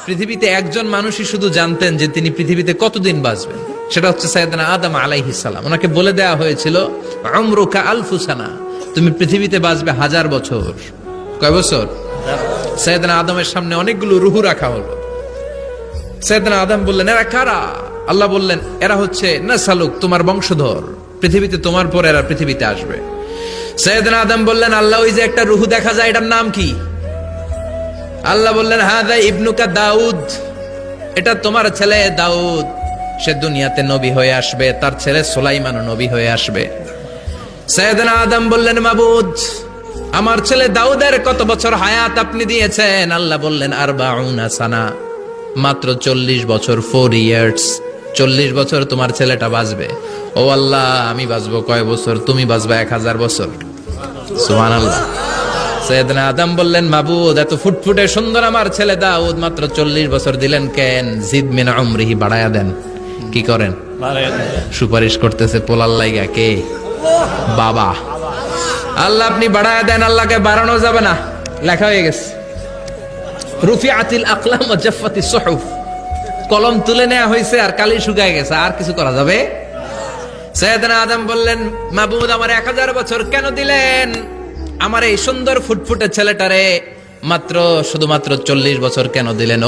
পৃথিবীতে একজন মানুষই শুধু জানতেন যে তিনি পৃথিবীতে কতদিন বাঁচবেন, সেটা হচ্ছে সাইয়েদনা আদম আলাইহিস সালাম। ওনাকে বলে দেয়া হয়েছিল উমরুকা আলফু সানা, তুমি পৃথিবীতে বাঁচবে 1000 বছর। কয় বছর? সাইয়েদনা আদমের সামনে অনেকগুলো রুহু রাখা হলো। সাইয়েদনা আদম বললেন, এরা কারা? আল্লাহ বললেন, এরা হচ্ছে নাসালুক, তোমার বংশধর, পৃথিবীতে তোমার পর এরা পৃথিবীতে আসবে। সাইয়েদনা আদম বললেন, আল্লাহ ওই যে একটা রুহু দেখা যায়, এটার নাম কি? আল্লাহ বললেন, হাদা ইবনুকা দাউদ, এটা তোমার ছেলে দাউদ, সে দুনিয়াতে নবী হয়ে আসবে, তার ছেলে সুলাইমানও নবী হয়ে আসবে। সাইয়েদনা আদম বললেন, মাবুদ, আমার ছেলে দাউদের কত বছর হায়াত আপনি দিয়েছেন? আল্লাহ বললেন, 40 সানা, মাত্র 40 বছর, 4 ইয়ার্স, 40 বছর তোমার ছেলেটা বাঁচবে। ও আল্লাহ, আমি বাঁচবো কয় বছর? তুমি বাঁচবা 1000 বছর। সুবহানাল্লাহ। সাইয়েদনা আদম বললেন, মাবুদ, এত ফুটফুটে সুন্দর আমার ছেলে দাউদ, মাত্র 40 বছর দিলেন কেন? জিদ মিন উমরিহি, বাড়ায়া দেন। কি করেন? সুপারিশ করতেছে পোলার লাইগা কে? বাবা। আল্লাহ আপনি বাড়ায়া দেন। আল্লাহকে বাড়ানো যাবে না, লেখা হয়ে গেছে। রুফিআতিল আকলাম ওয়া জাফফাতিস সুহুফ, কলম তুলে নেওয়া হয়েছে আর কালি শুকায় গেছে, আর কিছু করা যাবে? সাইয়েদনা আদম বললেন, মাবুদ, আমার 1000 বছর কেন দিলেন? আমার এই সুন্দর ফুটফুটে ছেলেটারে মাত্র শুধুমাত্র 40 বছর কেন দিলেন?